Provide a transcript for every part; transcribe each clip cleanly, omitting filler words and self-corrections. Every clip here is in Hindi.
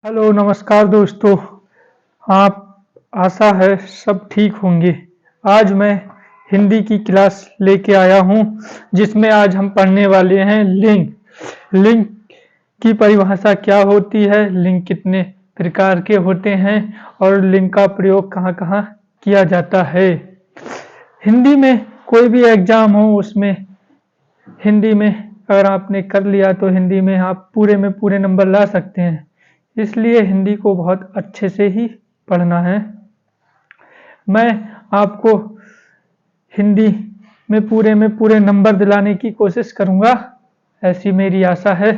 हेलो नमस्कार दोस्तों। आप आशा है सब ठीक होंगे। आज मैं हिंदी की क्लास लेके आया हूँ जिसमें आज हम पढ़ने वाले हैं लिंग। लिंग की परिभाषा क्या होती है, लिंग कितने प्रकार के होते हैं और लिंग का प्रयोग कहाँ कहाँ किया जाता है। हिंदी में कोई भी एग्जाम हो उसमें हिंदी में अगर आपने कर लिया तो हिंदी में आप पूरे में पूरे नंबर ला सकते हैं। इसलिए हिंदी को बहुत अच्छे से ही पढ़ना है। मैं आपको हिंदी में पूरे नंबर दिलाने की कोशिश करूंगा, ऐसी मेरी आशा है।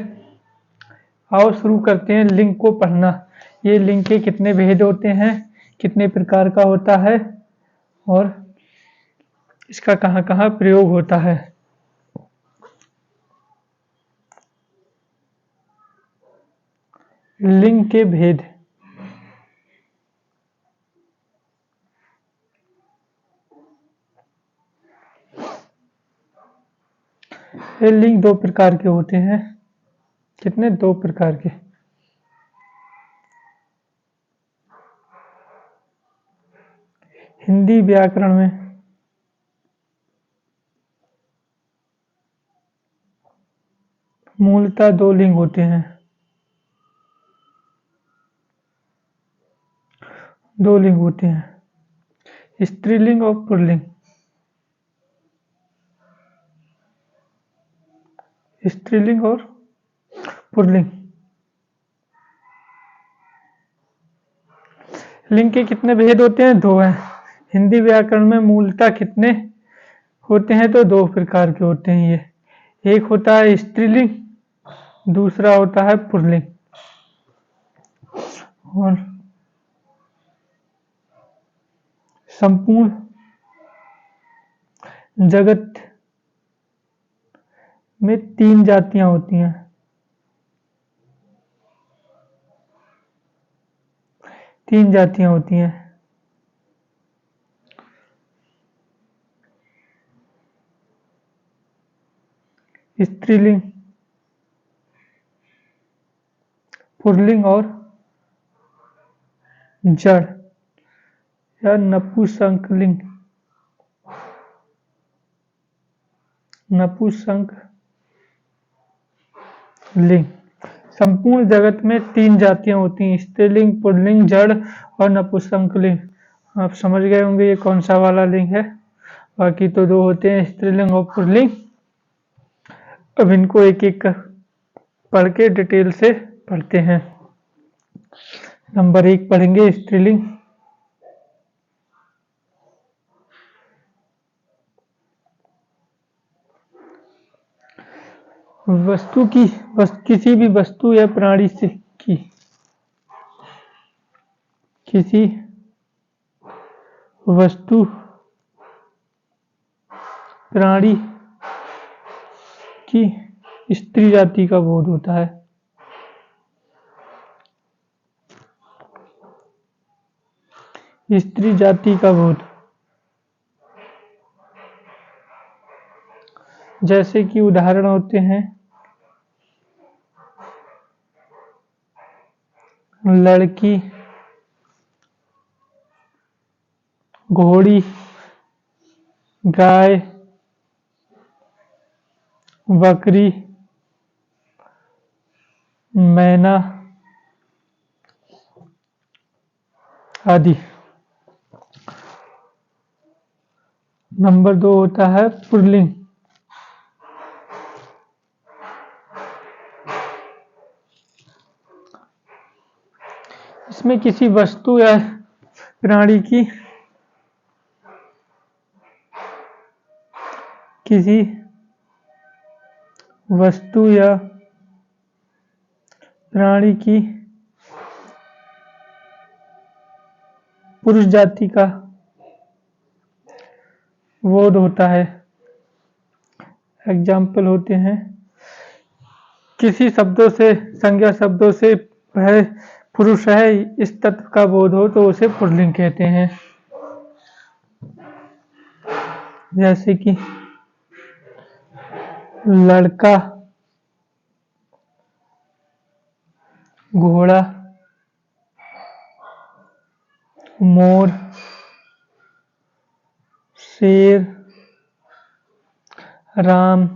आओ शुरू करते हैं लिंग को पढ़ना। ये लिंग के कितने भेद होते हैं, कितने प्रकार का होता है और इसका कहाँ कहाँ प्रयोग होता है। लिंग के भेद। ये लिंग दो प्रकार के होते हैं। कितने? दो प्रकार के। हिंदी व्याकरण में मूलतः दो लिंग होते हैं। दो लिंग होते हैं, स्त्रीलिंग और पुल्लिंग। स्त्रीलिंग और पुल्लिंग। लिंग के कितने भेद होते हैं? दो हैं। हिंदी व्याकरण में मूलतः कितने होते हैं? तो दो प्रकार के होते हैं ये। एक होता है स्त्रीलिंग, दूसरा होता है पुल्लिंग। और संपूर्ण जगत में तीन जातियां होती हैं। तीन जातियां होती हैं। स्त्रीलिंग, पुल्लिंग और जड़ या नपुंसकलिंग। नपुंसकलिंग। संपूर्ण जगत में तीन जातियां होती हैं, स्त्रीलिंग, पुल्लिंग, जड़ और नपुंसकलिंग। आप समझ गए होंगे ये कौन सा वाला लिंग है। बाकी तो दो होते हैं, स्त्रीलिंग और पुल्लिंग। अब इनको एक एक कर पढ़ के डिटेल से पढ़ते हैं। नंबर 1 पढ़ेंगे स्त्रीलिंग। वस्तु की किसी भी वस्तु या प्राणी से की किसी वस्तु प्राणी की स्त्री जाति का बोध होता है। स्त्री जाति का बोध जैसे कि उदाहरण होते हैं लड़की, घोड़ी, गाय, बकरी, मैना आदि। नंबर 2 होता है पुल्लिंग। इसमें किसी वस्तु या प्राणी की किसी वस्तु या प्राणी की पुरुष जाति का बोध होता है। एग्जाम्पल होते हैं किसी शब्दों से, संज्ञा शब्दों से वह पुरुष है इस तत्व का बोध हो तो उसे पुल्लिंग कहते हैं। जैसे कि लड़का, घोड़ा, मोर, शेर, राम,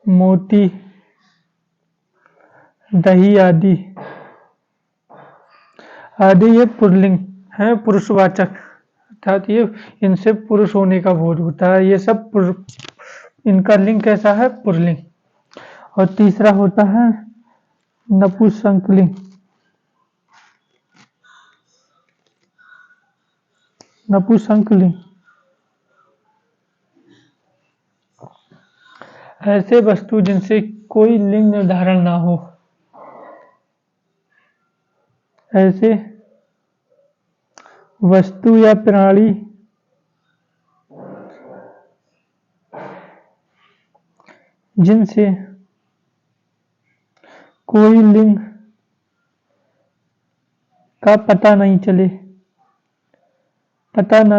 मोती, दही आदि। आदि ये पुल्लिंग है, पुरुषवाचक, अर्थात ये इनसे पुरुष होने का बोध होता है। ये सब इनका लिंग कैसा है? पुल्लिंग। और तीसरा होता है नपुंसकलिंग। नपुंसकलिंग ऐसे वस्तु जिनसे कोई लिंग निर्धारण ना हो, ऐसे वस्तु या प्राणी जिनसे कोई लिंग का पता ना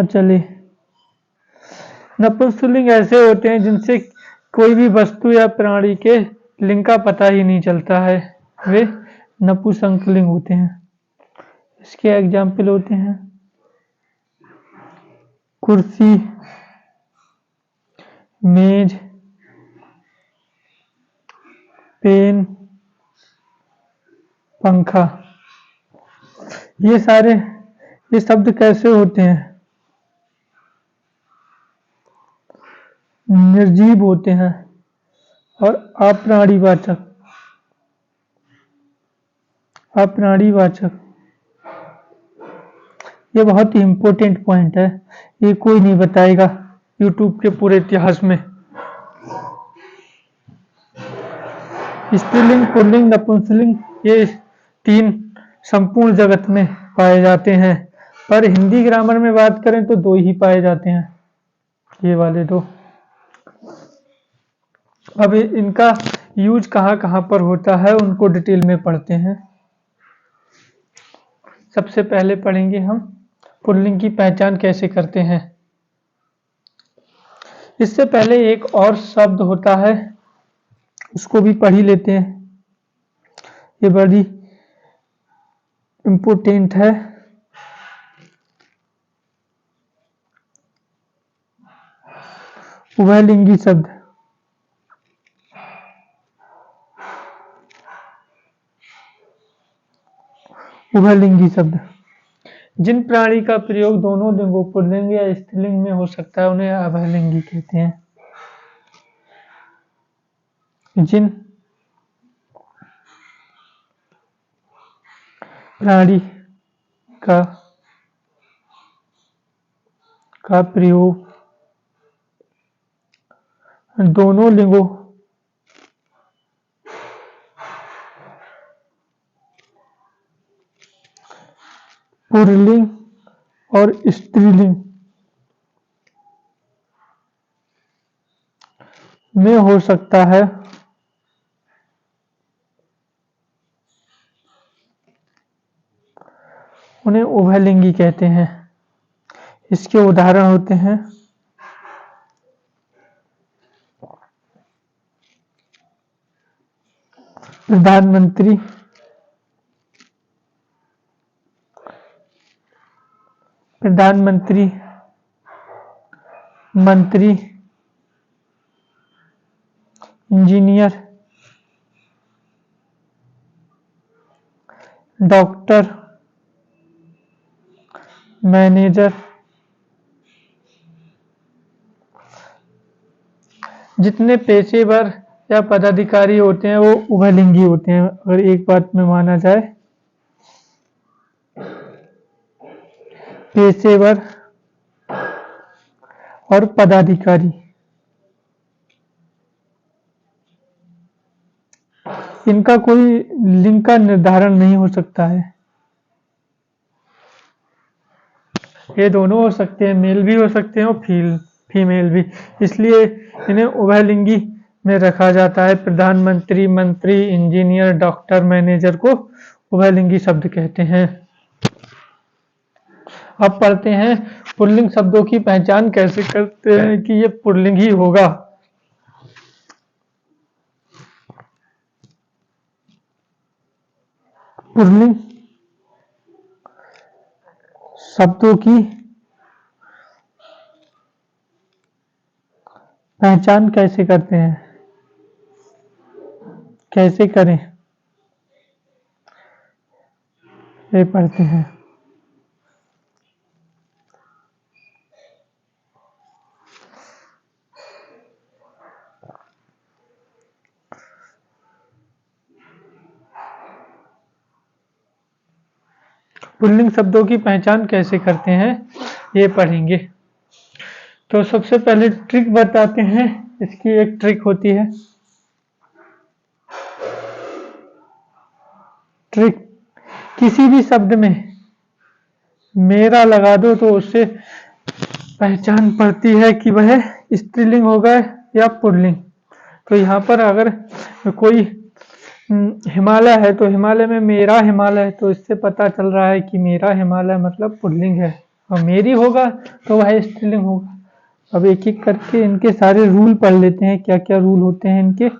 चले। नपुंसकलिंग ऐसे होते हैं जिनसे कोई भी वस्तु या प्राणी के लिंग का पता ही नहीं चलता है, वे नपुंसकलिंग होते हैं। इसके एग्जाम्पल होते हैं कुर्सी, मेज, पेन, पंखा। ये शब्द कैसे होते हैं? निर्जीव होते हैं और अप्राणीवाचक। ये बहुत ही इंपॉर्टेंट पॉइंट है, ये कोई नहीं बताएगा यूट्यूब के पूरे इतिहास में। स्त्रीलिंग, पुल्लिंग, नपुंसकलिंग ये तीन संपूर्ण जगत में पाए जाते हैं, पर हिंदी ग्रामर में बात करें तो दो ही पाए जाते हैं, ये वाले दो। अब इनका यूज कहाँ कहाँ पर होता है उनको डिटेल में पढ़ते हैं। सबसे पहले पढ़ेंगे हम पुल्लिंग की पहचान कैसे करते हैं। इससे पहले एक और शब्द होता है, उसको भी पढ़ ही लेते हैं, ये बड़ी इंपॉर्टेंट है। उभयलिंगी शब्द। उभयलिंगी शब्द जिन प्राणी का प्रयोग दोनों लिंगों, पुल्लिंग या स्त्रीलिंग में हो सकता है, उन्हें उभयलिंगी कहते हैं। जिन प्राणी का प्रयोग दोनों लिंगों, पुल्लिंग और स्त्रीलिंग में हो सकता है, उन्हें उभयलिंगी कहते हैं। इसके उदाहरण होते हैं प्रधानमंत्री, मंत्री, इंजीनियर, डॉक्टर, मैनेजर। जितने पेशेवर या पदाधिकारी होते हैं वो उभयलिंगी होते हैं, अगर एक बात में माना जाए। पेशेवर और पदाधिकारी, इनका कोई लिंग का निर्धारण नहीं हो सकता है। ये दोनों हो सकते हैं, मेल भी हो सकते हैं और फीमेल भी, इसलिए इन्हें उभयलिंगी में रखा जाता है। प्रधानमंत्री, मंत्री, इंजीनियर, डॉक्टर, मैनेजर को उभयलिंगी शब्द कहते हैं। अब पढ़ते हैं पुल्लिंग शब्दों की पहचान कैसे करते हैं कि ये पुल्लिंग ही होगा। पुल्लिंग शब्दों की पहचान कैसे करते हैं, कैसे करें, ये पढ़ते हैं। पुल्लिंग शब्दों की पहचान कैसे करते हैं, ये पढ़ेंगे। तो सबसे पहले ट्रिक बताते हैं। इसकी एक ट्रिक होती है। ट्रिक, किसी भी शब्द में मेरा लगा दो तो उससे पहचान पड़ती है कि वह स्त्रीलिंग होगा या पुल्लिंग। तो यहाँ पर अगर कोई हिमालय है तो हिमालय में मेरा हिमालय, तो इससे पता चल रहा है कि मेरा हिमालय मतलब पुल्लिंग है, और मेरी होगा तो वह स्त्रीलिंग होगा। अब एक एक करके इनके सारे रूल पढ़ लेते हैं, क्या क्या रूल होते हैं इनके।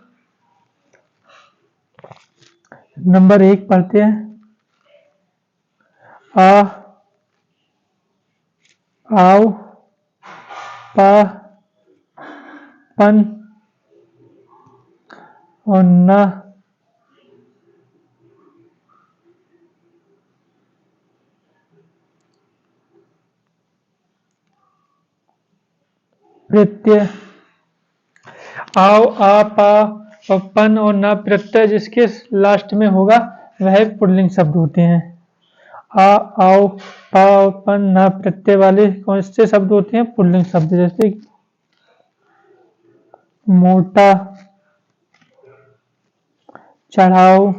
नंबर 1 पढ़ते हैं। आ, आओ, पा, पन और ना। प्रत्यय, आओ, आ, पा और पन और ना प्रत्यय जिसके लास्ट में होगा वह पुल्लिंग शब्द होते हैं। आ, आओ, पा और पन ना प्रत्यय वाले कौन से शब्द होते हैं, पुल्लिंग शब्द। जैसे मोटा, चढ़ाओ,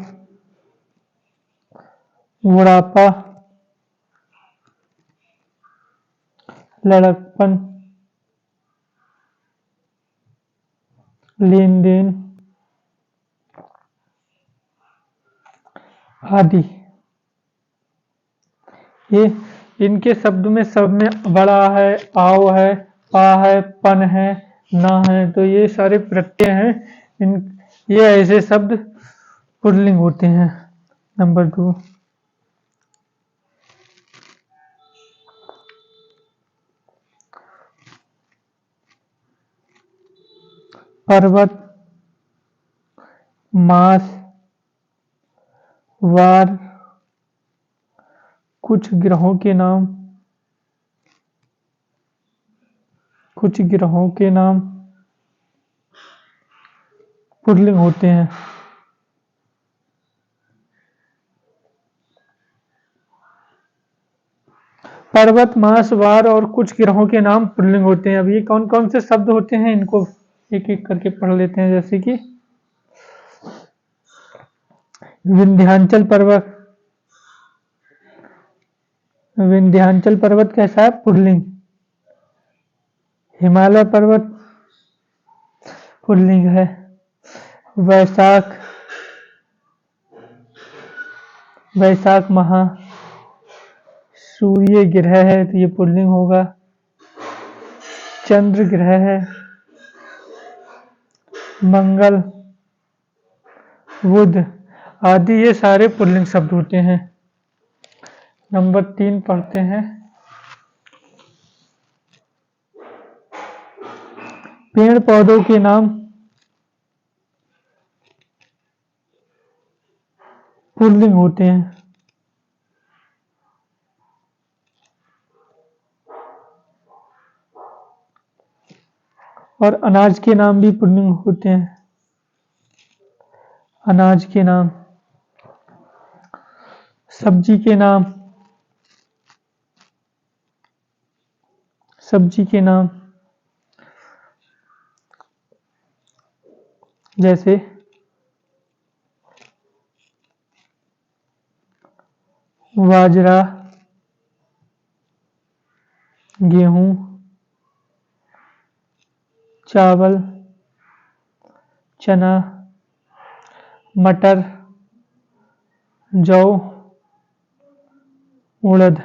बुढ़ापा, लड़कपन, लेन देन आदि। ये इनके शब्द में सब में बड़ा है, आओ है, पा है, पन है, ना है, तो ये सारे प्रत्यय हैं। इन ये ऐसे शब्द पुल्लिंग होते हैं। नंबर 2, पर्वत, मास, वार, कुछ ग्रहों के नाम, कुछ ग्रहों के नाम पुल्लिंग होते हैं। पर्वत, मास, वार और कुछ ग्रहों के नाम पुल्लिंग होते हैं। अब ये कौन कौन से शब्द होते हैं, इनको एक एक करके पढ़ लेते हैं। जैसे कि विंध्याचल पर्वत, विंध्याचल पर्वत कैसा है, पुल्लिंग। हिमालय पर्वत पुल्लिंग है। वैशाख, वैशाख माह, सूर्य ग्रह है तो ये पुल्लिंग होगा। चंद्र ग्रह है। मंगल, बुध आदि ये सारे पुल्लिंग शब्द होते हैं। नंबर 3 पढ़ते हैं। पेड़ पौधों के नाम पुल्लिंग होते हैं। और अनाज के नाम भी पुल्लिंग होते हैं। अनाज के नाम, सब्जी के नाम, सब्जी के नाम जैसे बाजरा, गेहूं, चावल, चना, मटर, जौ, उड़द।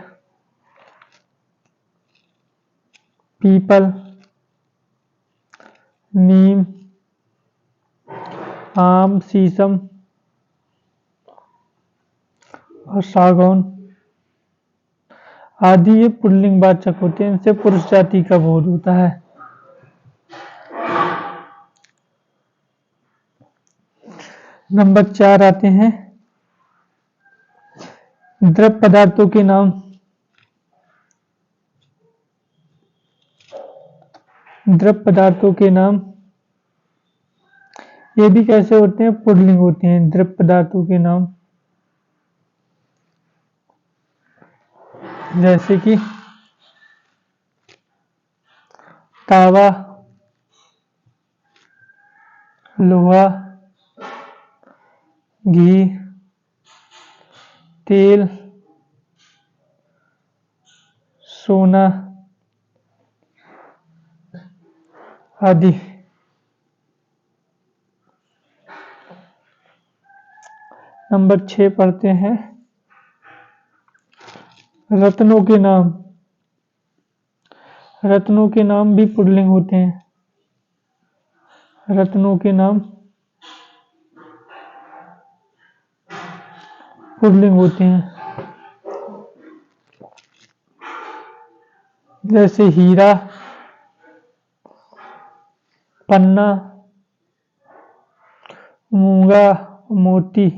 पीपल, नीम, आम, शीशम और सागौन आदि ये पुल्लिंग वाचक होते हैं, इनसे पुरुष जाति का बोध होता है। नंबर 4 आते हैं द्रव पदार्थों के नाम। द्रव पदार्थों के नाम ये भी कैसे होते हैं, पुल्लिंग होते हैं। द्रव पदार्थों के नाम जैसे कि तावा, लोहा, घी, तेल, सोना आदि। नंबर 6 पढ़ते हैं रत्नों के नाम। रत्नों के नाम भी पुल्लिंग होते हैं। रत्नों के नाम पुल्लिंग होते हैं, जैसे हीरा, पन्ना, मूंगा, मोती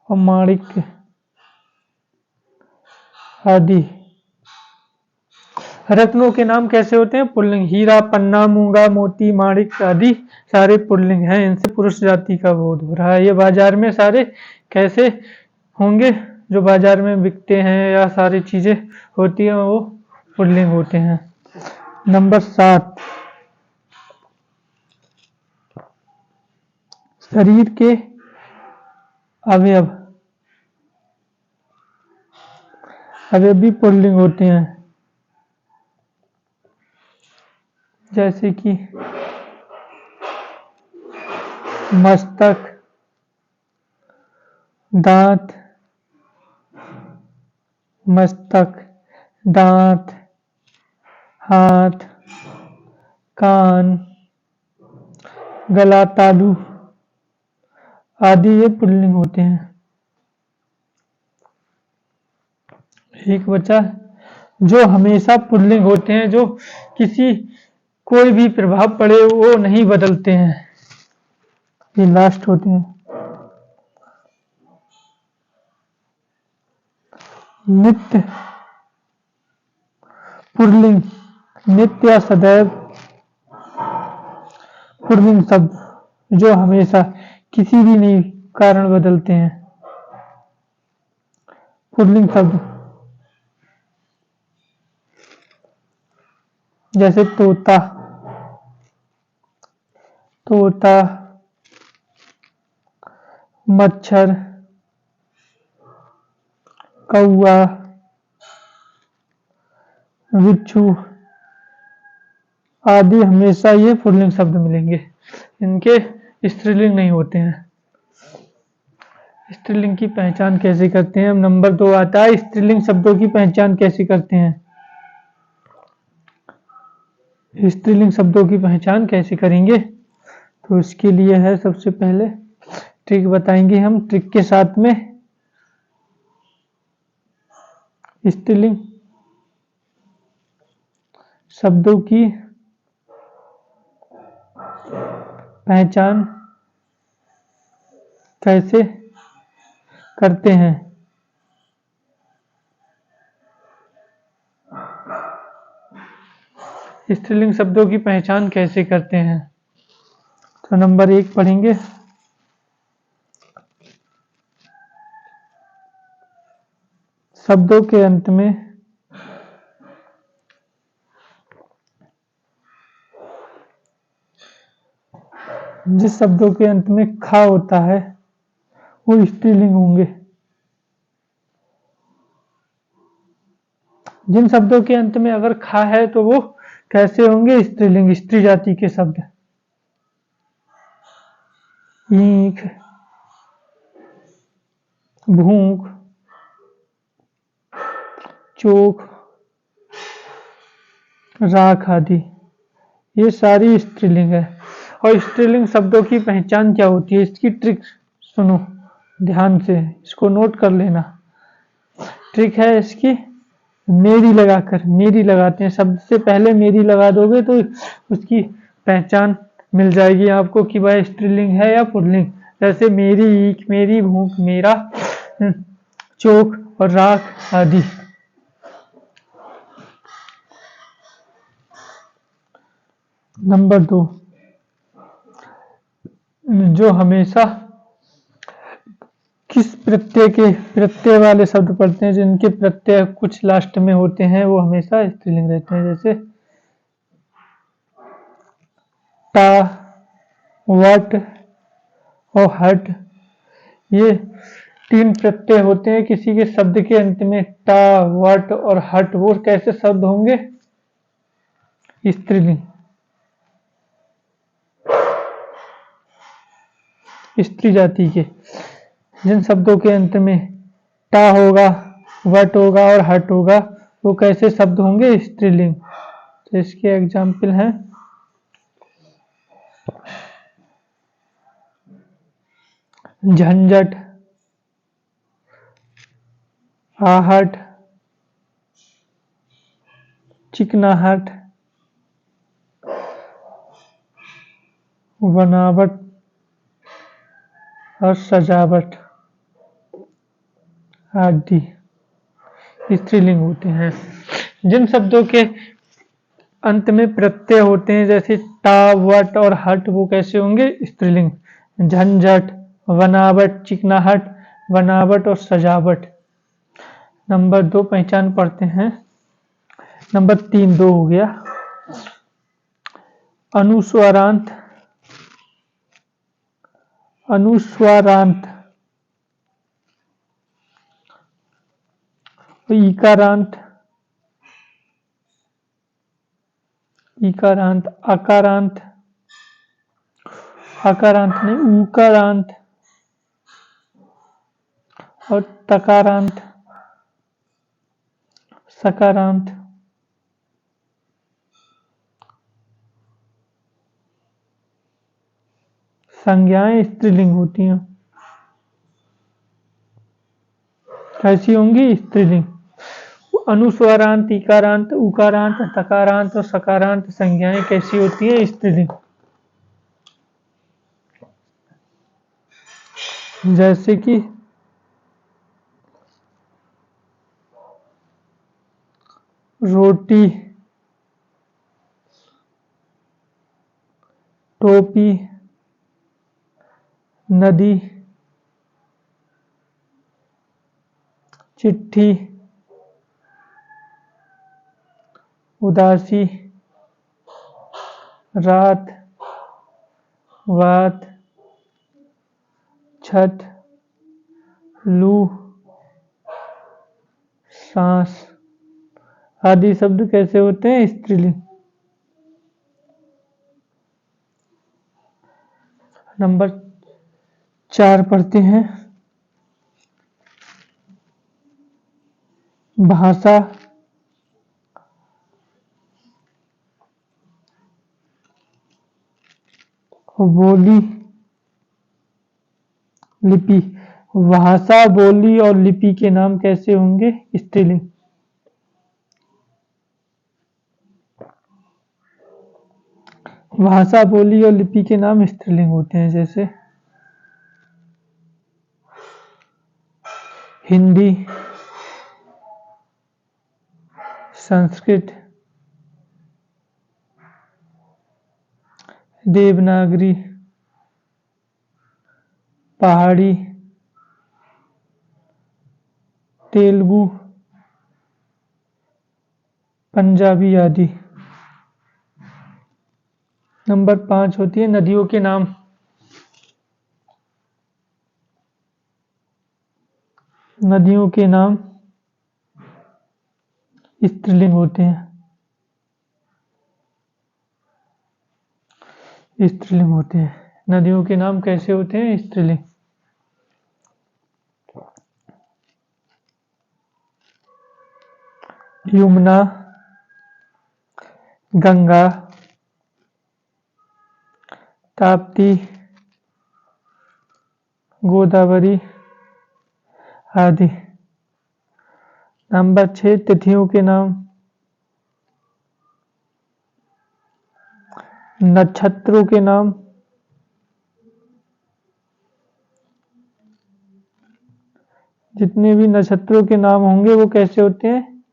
और माणिक्य आदि। रत्नों के नाम कैसे होते हैं, पुल्लिंग। हीरा, पन्ना, मूंगा, मोती, माणिक्य आदि सारे पुल्लिंग हैं, इनसे पुरुष जाति का बोध हो रहा है। ये बाजार में सारे कैसे होंगे, जो बाजार में बिकते हैं या सारी चीजें होती हैं वो पुल्लिंग होते हैं। नंबर 7 शरीर के अवयव। अवयव भी पुल्लिंग होते हैं, जैसे कि मस्तक, दांत, मस्तक, दांत, हाथ, कान, गला, तालू आदि ये पुल्लिंग होते हैं। एक बचा जो हमेशा पुल्लिंग होते हैं, जो किसी कोई भी प्रभाव पड़े वो नहीं बदलते हैं, ये लास्ट होते हैं। नित्य पुल्लिंग, नित्य या सदैव पुल्लिंग शब्द जो हमेशा किसी भी नहीं कारण बदलते हैं। पुल्लिंग शब्द जैसे तोता, तोता, मच्छर, कौआ, बिच्छू आदि हमेशा ये पुल्लिंग शब्द मिलेंगे, इनके स्त्रीलिंग नहीं होते हैं। स्त्रीलिंग की पहचान कैसे करते हैं, नंबर 2 आता है स्त्रीलिंग शब्दों की पहचान कैसे करते हैं। स्त्रीलिंग शब्दों की पहचान कैसे करेंगे, तो इसके लिए है सबसे पहले ट्रिक बताएंगे हम। ट्रिक के साथ में स्त्रीलिंग शब्दों की पहचान कैसे करते हैं। स्त्रीलिंग शब्दों की पहचान कैसे करते हैं, तो नंबर 1 पढ़ेंगे शब्दों के अंत में जिस शब्दों के अंत में खा होता है वो स्त्रीलिंग होंगे। जिन शब्दों के अंत में अगर खा है तो वो कैसे होंगे, स्त्रीलिंग, स्त्री जाति के शब्द। ईख, भूख, चोक, राख आदि ये सारी स्त्रीलिंग है। और स्त्रीलिंग शब्दों की पहचान क्या होती है, इसकी ट्रिक सुनो ध्यान से, इसको नोट कर लेना। ट्रिक है इसकी मेरी लगाकर मेरी लगाते हैं, शब्द से पहले मेरी लगा दोगे तो उसकी पहचान मिल जाएगी आपको कि वह स्त्रीलिंग है या पुल्लिंग। जैसे मेरी ईख, मेरी भूख, मेरा, चोक और राख आदि। नंबर 2, जो हमेशा किस प्रत्यय वाले शब्द पढ़ते हैं, जिनके प्रत्यय कुछ लास्ट में होते हैं, वो हमेशा स्त्रीलिंग रहते हैं। जैसे टा, वट और हट, ये 3 प्रत्यय होते हैं किसी के शब्द के अंत में। टा, वट और हट, वो कैसे शब्द होंगे? स्त्रीलिंग। स्त्री जाति के जिन शब्दों के अंत में टा होगा, वट होगा और हट होगा, वो कैसे शब्द होंगे? स्त्रीलिंग। तो इसके एग्जाम्पल हैं झंझट, आहट, चिकनाहट, बनावट और सजावट आदि स्त्रीलिंग होते हैं। जिन शब्दों के अंत में प्रत्यय होते हैं जैसे टा, वट और हट, वो कैसे होंगे? स्त्रीलिंग। झंझट, बनावट, चिकनाहट, बनावट और सजावट। नंबर 2 पहचान पढ़ते हैं। नंबर 3 2 हो गया। अनुस्वारांत, अनुस्वारांत, इकारांत, इकारांत, आकारांत, आकारांत नहीं उकारांत और तकारांत, सकारांत। संज्ञाएं स्त्रीलिंग होती हैं। कैसी होंगी? स्त्रीलिंग। अनुस्वारांत, इकारांत, उकारांत, तकारांत और सकारांत संज्ञाएं कैसी होती है? स्त्रीलिंग। जैसे कि रोटी, टोपी, नदी, चिट्ठी, उदासी, रात, वात, छत, लू, सांस आदि शब्द कैसे होते हैं? स्त्रीलिंग। नंबर 4 पढ़ते हैं। भाषा, बोली, लिपि। भाषा, बोली और लिपि के नाम कैसे होंगे? स्त्रीलिंग। भाषा, बोली और लिपि के नाम स्त्रीलिंग होते हैं। जैसे हिंदी, संस्कृत, देवनागरी, पहाड़ी, तेलुगु, पंजाबी आदि। नंबर 5 होती है नदियों के नाम। नदियों के नाम स्त्रीलिंग होते हैं। स्त्रीलिंग होते हैं। नदियों के नाम कैसे होते हैं? स्त्रीलिंग। यमुना, गंगा, ताप्ती, गोदावरी आदि। नंबर 6 तिथियों के नाम, नक्षत्रों के नाम, जितने भी नक्षत्रों के नाम होंगे वो कैसे होते हैं?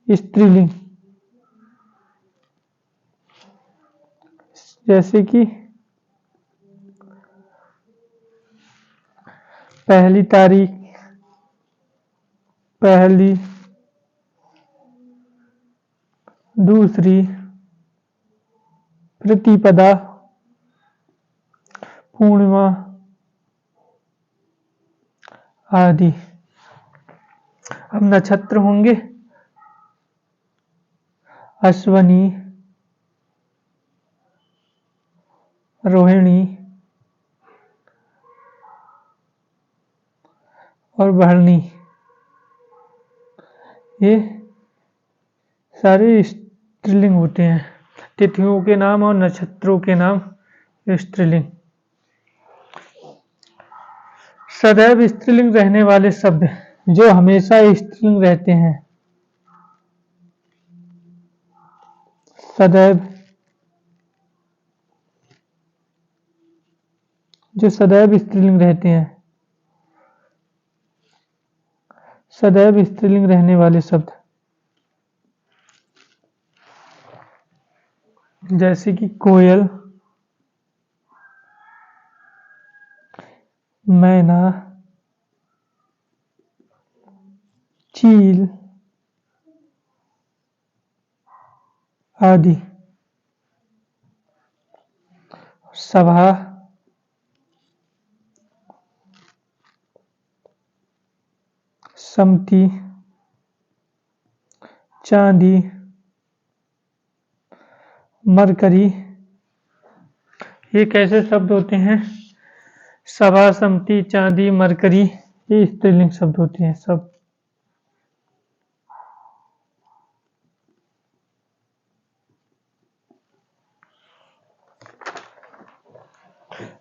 स्त्रीलिंग। जैसे कि पहली तारीख, पहली, दूसरी, प्रतिपदा, पूर्णिमा आदि। अब नक्षत्र होंगे अश्वनी, रोहिणी और भरणी। ये सारे स्त्रीलिंग होते हैं। तिथियों के नाम और नक्षत्रों के नाम स्त्रीलिंग। सदैव स्त्रीलिंग रहने वाले शब्द जो हमेशा स्त्रीलिंग रहते हैं। सदैव, जो सदैव स्त्रीलिंग रहते हैं, सदैव स्त्रीलिंग रहने वाले शब्द जैसे कि कोयल, मैना, चील आदि। सभा, सम्मति, चांदी, मरकरी। ये कैसे शब्द होते हैं? सभा, सम्मति, चांदी, मरकरी, ये स्त्रीलिंग शब्द होते हैं सब।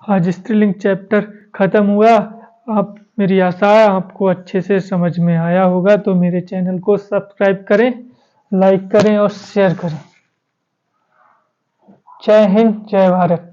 आज स्त्रीलिंग चैप्टर खत्म हुआ। आप, मेरी आशा है आपको अच्छे से समझ में आया होगा। तो मेरे चैनल को सब्सक्राइब करें, लाइक करें और शेयर करें। जय हिंद, जय भारत।